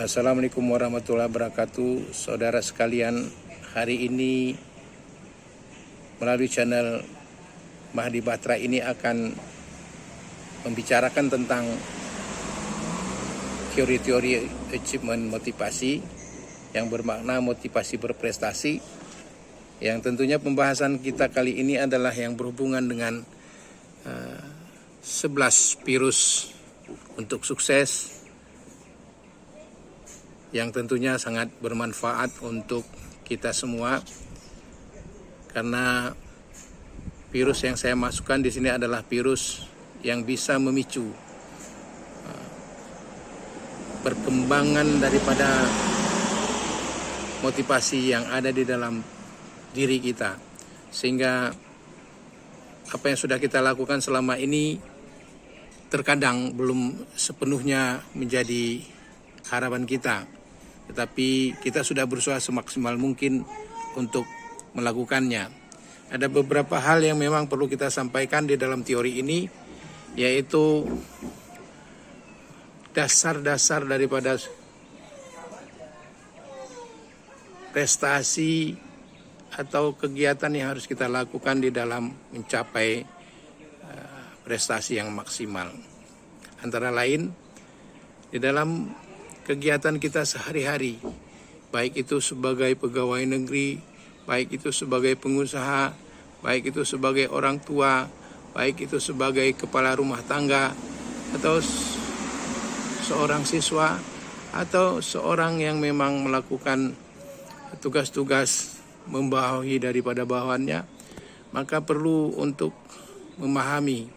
Assalamualaikum warahmatullahi wabarakatuh. Saudara sekalian, hari ini melalui channel Mahdi Batra ini akan membicarakan tentang teori-teori achievement motivasi yang bermakna motivasi berprestasi, yang tentunya pembahasan kita kali ini adalah yang berhubungan dengan 11 virus untuk sukses yang tentunya sangat bermanfaat untuk kita semua, karena virus yang saya masukkan di sini adalah virus yang bisa memicu perkembangan daripada motivasi yang ada di dalam diri kita, sehingga apa yang sudah kita lakukan selama ini terkadang belum sepenuhnya menjadi harapan kita, tetapi kita sudah berusaha semaksimal mungkin untuk melakukannya. Ada beberapa hal yang memang perlu kita sampaikan di dalam teori ini, yaitu dasar-dasar daripada prestasi atau kegiatan yang harus kita lakukan di dalam mencapai prestasi yang maksimal. Antara lain, di dalam kegiatan kita sehari-hari, baik itu sebagai pegawai negeri, baik itu sebagai pengusaha, baik itu sebagai orang tua, baik itu sebagai kepala rumah tangga, atau seorang siswa, atau seorang yang memang melakukan tugas-tugas membawahi daripada bawahannya, maka perlu untuk memahami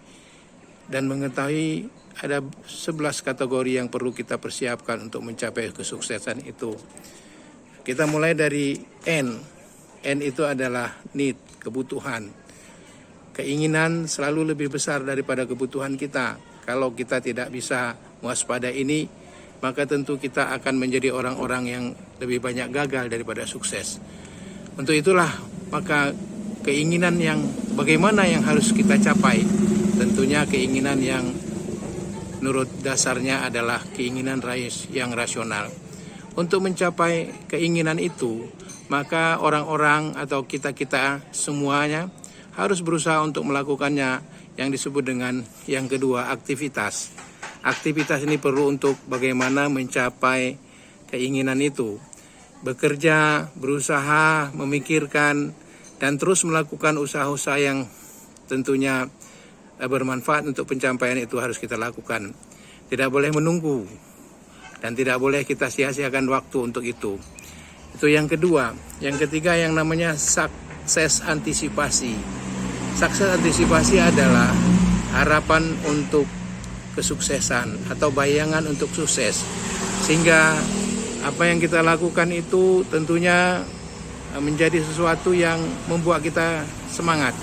dan mengetahui ada 11 kategori yang perlu kita persiapkan untuk mencapai kesuksesan itu. Kita mulai dari N. N itu adalah need, kebutuhan. Keinginan selalu lebih besar daripada kebutuhan kita. Kalau kita tidak bisa waspada ini, maka tentu kita akan menjadi orang-orang yang lebih banyak gagal daripada sukses. Untuk itulah, maka keinginan yang bagaimana yang harus kita capai? Tentunya keinginan yang menurut dasarnya adalah keinginan yang rasional. Untuk mencapai keinginan itu, maka orang-orang atau kita-kita semuanya harus berusaha untuk melakukannya, yang disebut dengan yang kedua, aktivitas. Aktivitas ini perlu untuk bagaimana mencapai keinginan itu. Bekerja, berusaha, memikirkan, dan terus melakukan usaha-usaha yang tentunya bermanfaat untuk pencapaian itu harus kita lakukan. Tidak boleh menunggu dan tidak boleh kita sia-siakan waktu untuk itu. Itu yang kedua. Yang ketiga yang namanya sukses antisipasi. Sukses antisipasi adalah harapan untuk kesuksesan atau bayangan untuk sukses, sehingga apa yang kita lakukan itu tentunya menjadi sesuatu yang membuat kita semangat.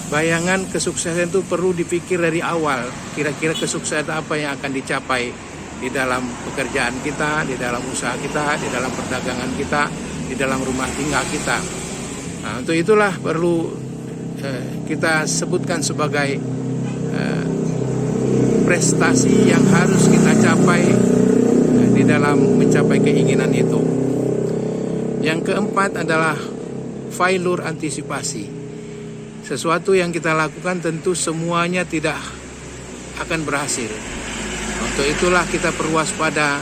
Bayangan kesuksesan itu perlu dipikir dari awal. Kira-kira kesuksesan apa yang akan dicapai di dalam pekerjaan kita, di dalam usaha kita, di dalam perdagangan kita, di dalam rumah tinggal kita. Nah, untuk itulah perlu kita sebutkan sebagai prestasi yang harus kita capai di dalam mencapai keinginan itu. Yang keempat adalah failure antisipasi. Sesuatu yang kita lakukan tentu semuanya tidak akan berhasil. Untuk itulah kita perlu waspada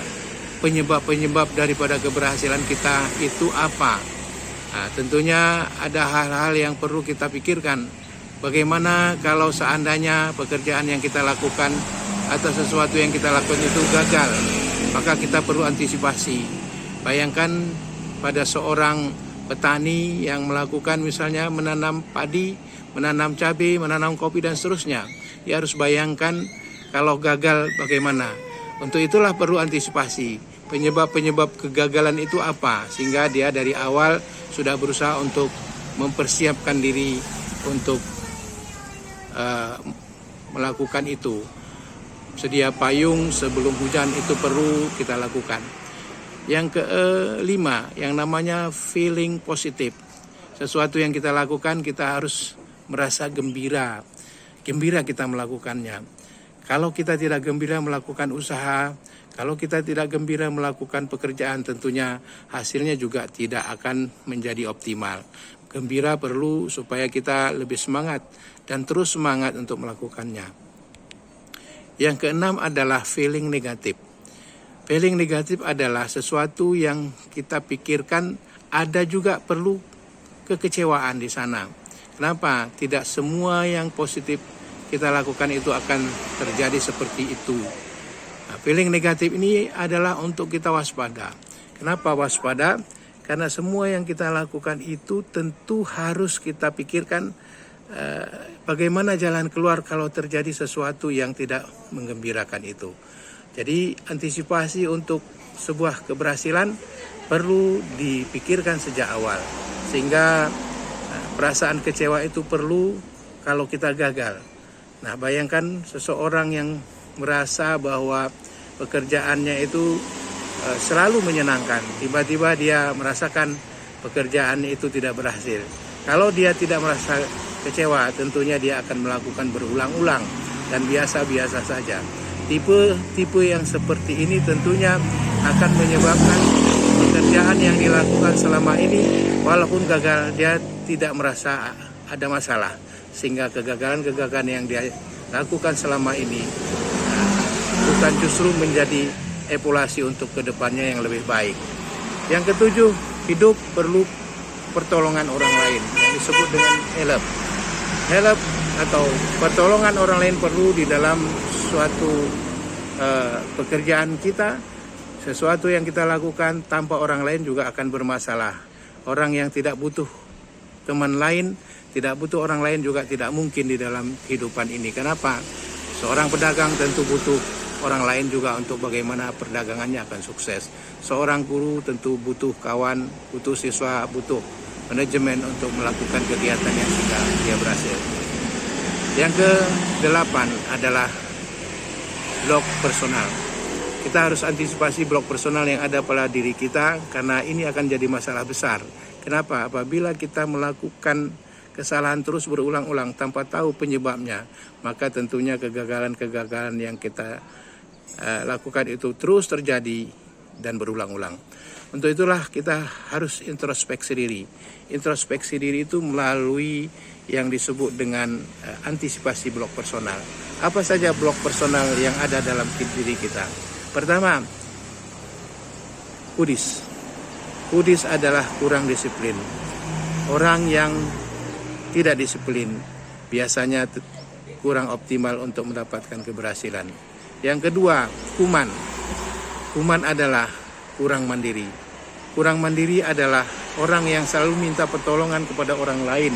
penyebab-penyebab daripada keberhasilan kita itu apa. Nah, tentunya ada hal-hal yang perlu kita pikirkan. Bagaimana kalau seandainya pekerjaan yang kita lakukan atau sesuatu yang kita lakukan itu gagal, maka kita perlu antisipasi. Bayangkan pada seorang petani yang melakukan misalnya menanam padi, menanam cabai, menanam kopi dan seterusnya. Dia harus bayangkan kalau gagal bagaimana. Untuk itulah perlu antisipasi. Penyebab-penyebab kegagalan itu apa? Sehingga dia dari awal sudah berusaha untuk mempersiapkan diri untuk melakukan itu. Sedia payung sebelum hujan itu perlu kita lakukan. Yang kelima, yang namanya feeling positif. Sesuatu yang kita lakukan kita harus merasa gembira. Gembira kita melakukannya. Kalau kita tidak gembira melakukan usaha, Kalau kita tidak gembira melakukan pekerjaan, tentunya hasilnya juga tidak akan menjadi optimal. Gembira perlu supaya kita lebih semangat dan terus semangat untuk melakukannya. Yang keenam adalah feeling negatif. Feeling negatif adalah sesuatu yang kita pikirkan ada juga perlu kekecewaan di sana. Kenapa? Tidak semua yang positif kita lakukan itu akan terjadi seperti itu. Nah, feeling negatif ini adalah untuk kita waspada. Kenapa waspada? Karena semua yang kita lakukan itu tentu harus kita pikirkan bagaimana jalan keluar kalau terjadi sesuatu yang tidak menggembirakan itu. Jadi antisipasi untuk sebuah keberhasilan perlu dipikirkan sejak awal. Sehingga perasaan kecewa itu perlu kalau kita gagal. Nah, bayangkan seseorang yang merasa bahwa pekerjaannya itu selalu menyenangkan. Tiba-tiba dia merasakan pekerjaan itu tidak berhasil. Kalau dia tidak merasa kecewa, tentunya dia akan melakukan berulang-ulang dan biasa-biasa saja. Tipe yang seperti ini tentunya akan menyebabkan pekerjaan yang dilakukan selama ini walaupun gagal, dia tidak merasa ada masalah. Sehingga kegagalan-kegagalan yang dia lakukan selama ini bukan justru menjadi evaluasi untuk kedepannya yang lebih baik. Yang ketujuh, hidup perlu pertolongan orang lain yang disebut dengan help. Help atau pertolongan orang lain perlu di dalam suatu pekerjaan kita. Sesuatu yang kita lakukan tanpa orang lain juga akan bermasalah. Orang yang tidak butuh teman lain, tidak butuh orang lain juga tidak mungkin di dalam kehidupan ini. Kenapa? Seorang pedagang tentu butuh orang lain juga untuk bagaimana perdagangannya akan sukses. Seorang guru tentu butuh kawan, butuh siswa, butuh manajemen untuk melakukan kegiatan yang sehingga dia berhasil. Yang ke-8 adalah blok personal. Kita harus antisipasi blok personal yang ada pada diri kita karena ini akan jadi masalah besar. Kenapa? Apabila kita melakukan kesalahan terus berulang-ulang tanpa tahu penyebabnya, maka tentunya kegagalan-kegagalan yang kita lakukan itu terus terjadi dan berulang-ulang. Untuk itulah kita harus introspeksi diri. Introspeksi diri itu melalui yang disebut dengan antisipasi blok personal. Apa saja blok personal yang ada dalam diri kita? Pertama, kudis. Kudis adalah kurang disiplin. Orang yang tidak disiplin biasanya kurang optimal untuk mendapatkan keberhasilan. Yang kedua, kuman. Kuman adalah kurang mandiri. Kurang mandiri adalah orang yang selalu minta pertolongan kepada orang lain.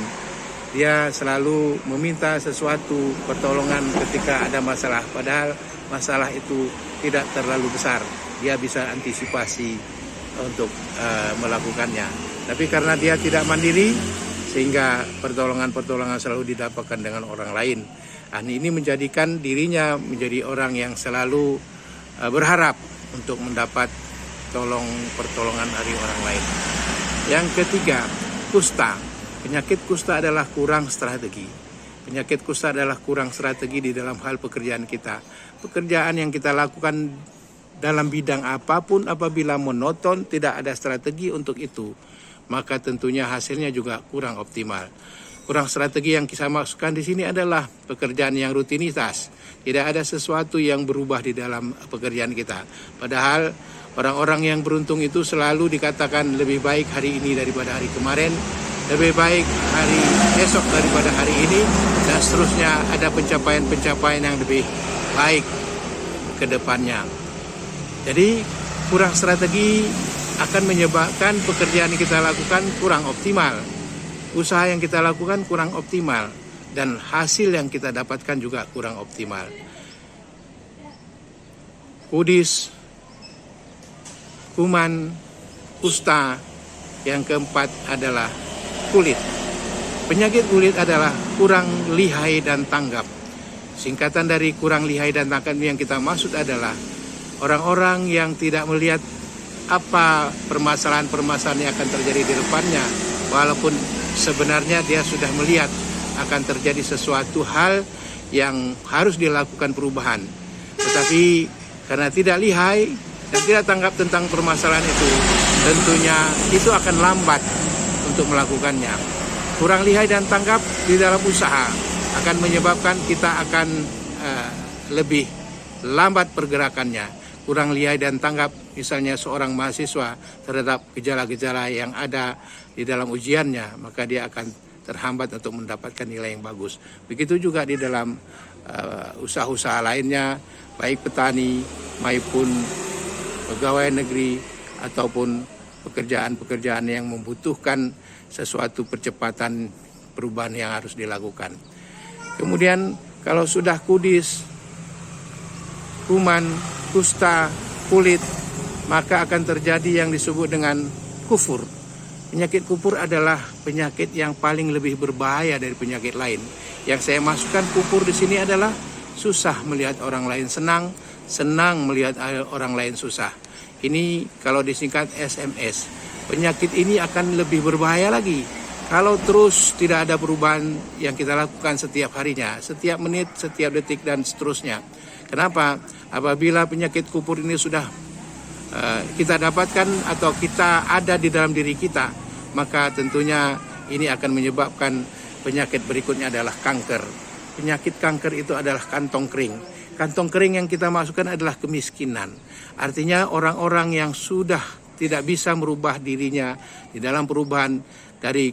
Dia selalu meminta sesuatu pertolongan ketika ada masalah, padahal masalah itu tidak terlalu besar. Dia bisa antisipasi untuk melakukannya. Tapi karena dia tidak mandiri, sehingga pertolongan-pertolongan selalu didapatkan dengan orang lain. Ini menjadikan dirinya menjadi orang yang selalu berharap untuk mendapat pertolongan dari orang lain. Yang ketiga, kusta. Penyakit kusta adalah kurang strategi. Penyakit kusta adalah kurang strategi di dalam hal pekerjaan kita. Pekerjaan yang kita lakukan dalam bidang apapun apabila monoton, tidak ada strategi untuk itu, maka tentunya hasilnya juga kurang optimal. Kurang strategi yang kita masukkan di sini adalah pekerjaan yang rutinitas. Tidak ada sesuatu yang berubah di dalam pekerjaan kita. Padahal orang-orang yang beruntung itu selalu dikatakan lebih baik hari ini daripada hari kemarin, lebih baik hari esok daripada hari ini, dan seterusnya ada pencapaian-pencapaian yang lebih baik ke depannya. Jadi kurang strategi akan menyebabkan pekerjaan yang kita lakukan kurang optimal. Usaha yang kita lakukan kurang optimal dan hasil yang kita dapatkan juga kurang optimal. Kudis, kuman, kusta. Yang keempat adalah kulit. Penyakit kulit adalah kurang lihai dan tanggap. Singkatan dari kurang lihai dan tanggap yang kita maksud adalah orang-orang yang tidak melihat apa permasalahan-permasalahan yang akan terjadi di depannya, walaupun sebenarnya dia sudah melihat akan terjadi sesuatu hal yang harus dilakukan perubahan. Tetapi karena tidak lihai dan tidak tanggap tentang permasalahan itu, tentunya itu akan lambat untuk melakukannya. Kurang lihai dan tanggap di dalam usaha akan menyebabkan kita akan lebih lambat pergerakannya. Kurang lihai dan tanggap misalnya seorang mahasiswa terhadap gejala-gejala yang ada di dalam ujiannya, maka dia akan terhambat untuk mendapatkan nilai yang bagus. Begitu juga di dalam usaha-usaha lainnya, baik petani maupun pegawai negeri ataupun pekerjaan-pekerjaan yang membutuhkan sesuatu percepatan perubahan yang harus dilakukan. Kemudian kalau sudah kudis, kuman, kusta, kulit, maka akan terjadi yang disebut dengan kufur. Penyakit kufur adalah penyakit yang paling lebih berbahaya dari penyakit lain. Yang saya masukkan kufur di sini adalah susah melihat orang lain senang, senang melihat orang lain susah. Ini kalau disingkat SMS. Penyakit ini akan lebih berbahaya lagi kalau terus tidak ada perubahan yang kita lakukan setiap harinya, setiap menit, setiap detik, dan seterusnya. Kenapa? Apabila penyakit kufur ini sudah kita dapatkan atau kita ada di dalam diri kita, maka tentunya ini akan menyebabkan penyakit berikutnya adalah kanker. Penyakit kanker itu adalah kantong kering. Kantong kering yang kita masukkan adalah kemiskinan. Artinya orang-orang yang sudah tidak bisa merubah dirinya di dalam perubahan dari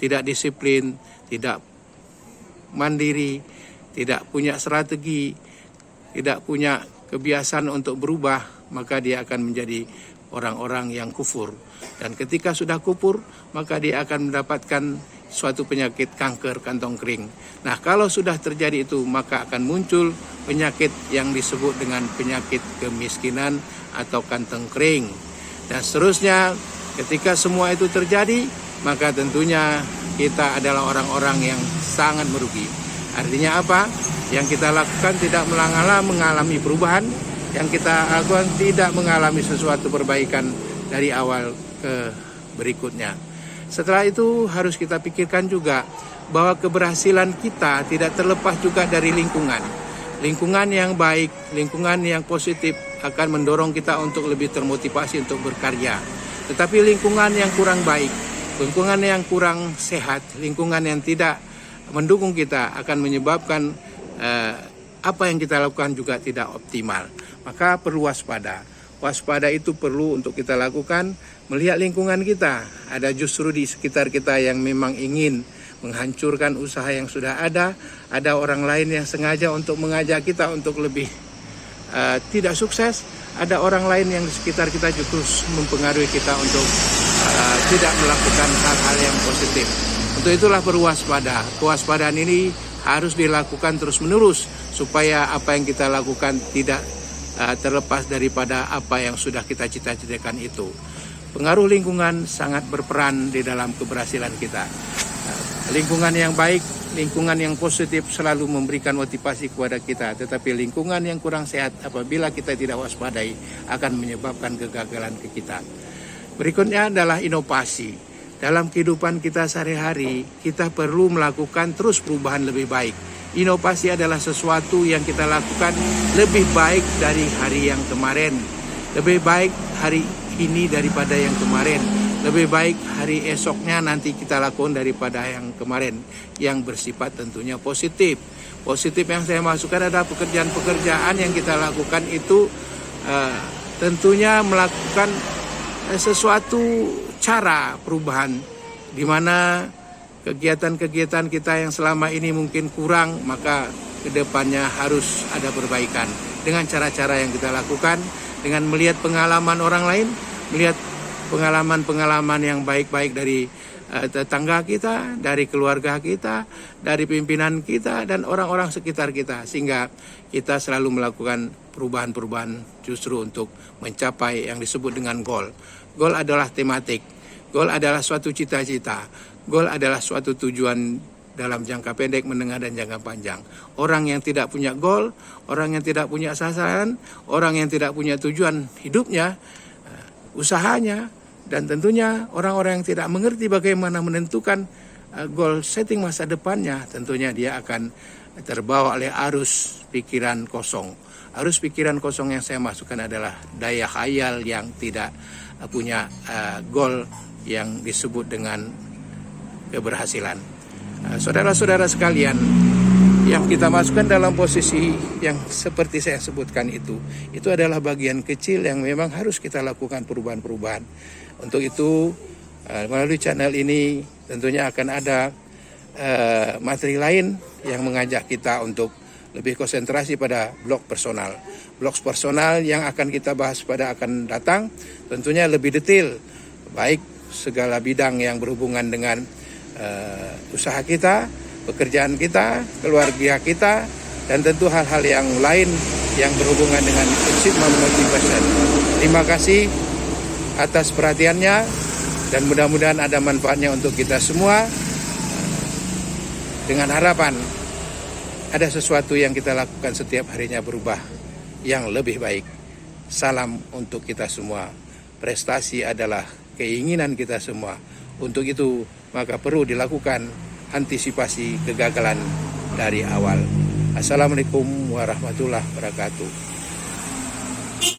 tidak disiplin, tidak mandiri, tidak punya strategi, tidak punya kebiasaan untuk berubah, maka dia akan menjadi orang-orang yang kufur. Dan ketika sudah kufur, maka dia akan mendapatkan suatu penyakit kanker kantong kering. Nah, kalau sudah terjadi itu, maka akan muncul penyakit yang disebut dengan penyakit kemiskinan atau kantong kering. Dan seterusnya, ketika semua itu terjadi, maka tentunya kita adalah orang-orang yang sangat merugi. Artinya apa? Yang kita lakukan tidak mengalami perubahan, yang kita lakukan tidak mengalami sesuatu perbaikan dari awal ke berikutnya. Setelah itu harus kita pikirkan juga bahwa keberhasilan kita tidak terlepas juga dari lingkungan. Lingkungan yang baik, lingkungan yang positif akan mendorong kita untuk lebih termotivasi untuk berkarya. Tetapi lingkungan yang kurang baik, lingkungan yang kurang sehat, lingkungan yang tidak mendukung kita akan menyebabkan apa yang kita lakukan juga tidak optimal. Maka perlu waspada. Waspada itu perlu untuk kita lakukan, melihat lingkungan kita. Ada justru di sekitar kita yang memang ingin menghancurkan usaha yang sudah ada orang lain yang sengaja untuk mengajak kita untuk lebih tidak sukses, ada orang lain yang di sekitar kita justru mempengaruhi kita untuk tidak melakukan hal-hal yang positif. Untuk itulah berwaspada. Kewaspadaan ini harus dilakukan terus-menerus supaya apa yang kita lakukan tidak terlepas daripada apa yang sudah kita cita-citakan itu. Pengaruh lingkungan sangat berperan di dalam keberhasilan kita. Lingkungan yang baik, lingkungan yang positif selalu memberikan motivasi kepada kita. Tetapi lingkungan yang kurang sehat apabila kita tidak waspadai akan menyebabkan kegagalan ke kita. Berikutnya adalah inovasi. Dalam kehidupan kita sehari-hari, kita perlu melakukan terus perubahan lebih baik. Inovasi adalah sesuatu yang kita lakukan lebih baik dari hari yang kemarin. Lebih baik hari ini daripada yang kemarin. Lebih baik hari esoknya nanti kita lakukan daripada yang kemarin. Yang bersifat tentunya positif. Positif yang saya masukkan adalah pekerjaan-pekerjaan yang kita lakukan itu tentunya melakukan sesuatu cara perubahan di mana kegiatan-kegiatan kita yang selama ini mungkin kurang, maka kedepannya harus ada perbaikan dengan cara-cara yang kita lakukan, dengan melihat pengalaman orang lain, melihat pengalaman-pengalaman yang baik-baik dari tetangga kita, dari keluarga kita, dari pimpinan kita, dan orang-orang sekitar kita, sehingga kita selalu melakukan perubahan-perubahan justru untuk mencapai yang disebut dengan goal. Goal adalah tematik, goal adalah suatu cita-cita. Goal adalah suatu tujuan dalam jangka pendek, menengah, dan jangka panjang. Orang yang tidak punya goal, orang yang tidak punya sasaran, orang yang tidak punya tujuan hidupnya, usahanya, dan tentunya orang-orang yang tidak mengerti bagaimana menentukan goal setting masa depannya, tentunya dia akan terbawa oleh arus pikiran kosong. arus pikiran kosong yang saya masukkan adalah daya khayal yang tidak punya goal yang disebut dengan keberhasilan. Saudara-saudara sekalian, yang kita masukkan dalam posisi yang seperti saya sebutkan itu adalah bagian kecil yang memang harus kita lakukan perubahan-perubahan. Untuk itu melalui channel ini tentunya akan ada materi lain yang mengajak kita untuk lebih konsentrasi pada blog personal. Blog personal yang akan kita bahas pada akan datang tentunya lebih detail, baik segala bidang yang berhubungan dengan usaha kita, pekerjaan kita, keluarga kita, dan tentu hal-hal yang lain yang berhubungan dengan achievement motivation. Terima kasih atas perhatiannya dan mudah-mudahan ada manfaatnya untuk kita semua. Dengan harapan ada sesuatu yang kita lakukan setiap harinya berubah yang lebih baik. Salam untuk kita semua. Prestasi adalah keinginan kita semua. Untuk itu maka perlu dilakukan antisipasi kegagalan dari awal. Assalamualaikum warahmatullahi wabarakatuh.